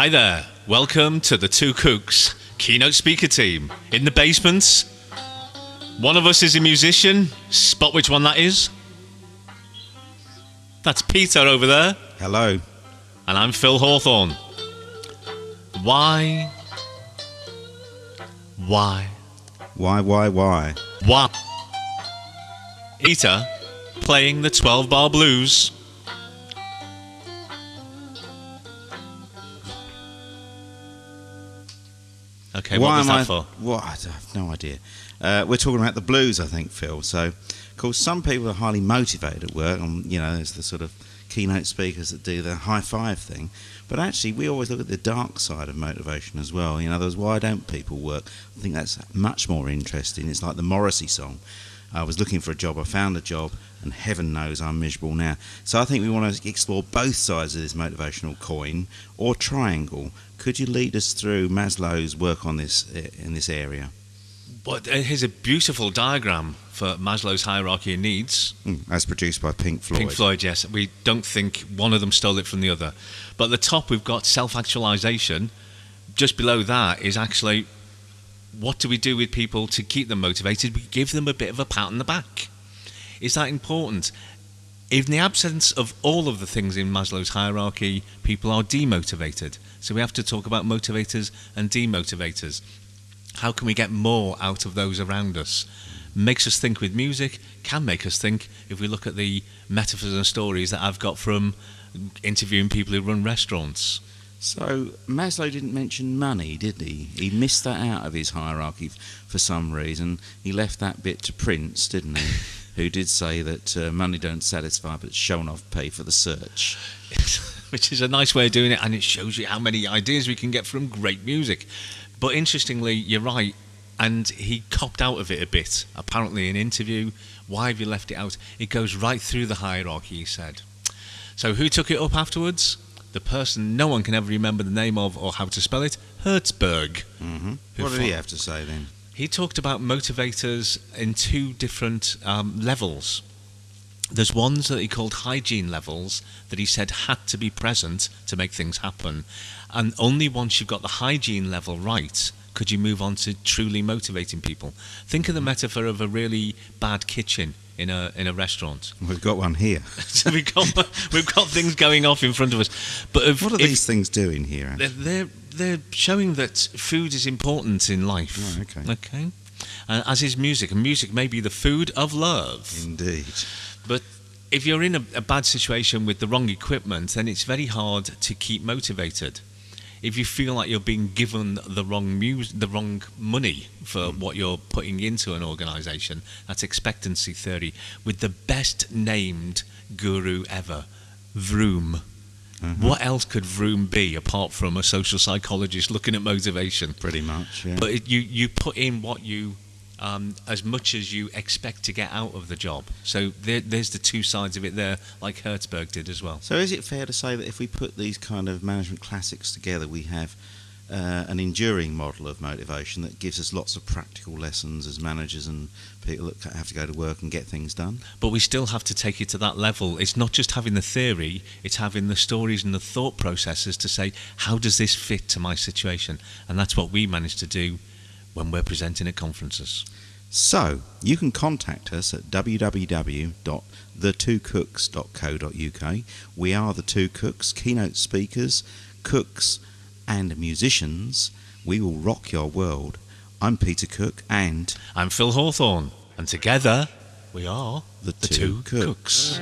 Hi there, welcome to the Two Cooks Keynote speaker team. In the basement, one of us is a musician. Spot which one that is. That's Peter over there. Hello. And I'm Phil Hawthorne. Why? Why? Peter playing the 12-bar blues. Okay, what was that for? What? I have no idea. We're talking about the blues, I think, Phil. So, of course, some people are highly motivated at work. There's the sort of keynote speakers that do the high five thing. But actually, we always look at the dark side of motivation as well. There's why don't people work? I think that's much more interesting. It's like the Morrissey song. I was looking for a job, I found a job, and heaven knows I'm miserable now. So I think we want to explore both sides of this motivational coin or triangle. Could you lead us through Maslow's work on this in this area? But here's a beautiful diagram for Maslow's hierarchy of needs. As produced by Pink Floyd. Pink Floyd, yes. We don't think one of them stole it from the other. But at the top we've got self-actualization. Just below that is actually, what do we do with people to keep them motivated? We give them a bit of a pat on the back. Is that important? In the absence of all of the things in Maslow's hierarchy, people are demotivated. So we have to talk about motivators and demotivators. How can we get more out of those around us? Makes us think with music, can make us think if we look at the metaphors and stories that I've got from interviewing people who run restaurants. So Maslow didn't mention money, did he? He missed that out of his hierarchy for some reason. He left that bit to Prince, didn't he? Who did say that money don't satisfy, but shown off pay for the search. Which is a nice way of doing it, and it shows you how many ideas we can get from great music. But interestingly, you're right, and he copped out of it a bit. Apparently in an interview, why have you left it out? It goes right through the hierarchy, he said. So who took it up afterwards? The person no one can ever remember the name of or how to spell it, Hertzberg. Mm-hmm. What did he have to say then? He talked about motivators in two different levels. There's ones that he called hygiene levels that he said had to be present to make things happen. And only once you've got the hygiene level right could you move on to truly motivating people. Think of the metaphor of a really bad kitchen in a restaurant. We've got one here. So we've got things going off in front of us. But what are these things doing here? They're showing that food is important in life. Oh, okay. Okay. As is music, and music may be the food of love. Indeed. But if you're in a bad situation with the wrong equipment, then it's very hard to keep motivated. If you feel like you're being given the wrong money for what you're putting into an organisation, that's expectancy theory, with the best named guru ever, Vroom. Mm-hmm. What else could Vroom be apart from a social psychologist looking at motivation? Pretty much, yeah. But you put in what you, as much as you expect to get out of the job. So there's the two sides of it there, like Hertzberg did as well. So is it fair to say that if we put these kind of management classics together, we have an enduring model of motivation that gives us lots of practical lessons as managers and people that have to go to work and get things done? But we still have to take it to that level. It's not just having the theory, it's having the stories and the thought processes to say, how does this fit to my situation? And that's what we manage to do when we're presenting at conferences. So, you can contact us at www.thetwocooks.co.uk. We are the Two Cooks, keynote speakers, cooks and musicians. We will rock your world. I'm Peter Cook and... I'm Phil Hawthorne. And together, we are the Two Cooks.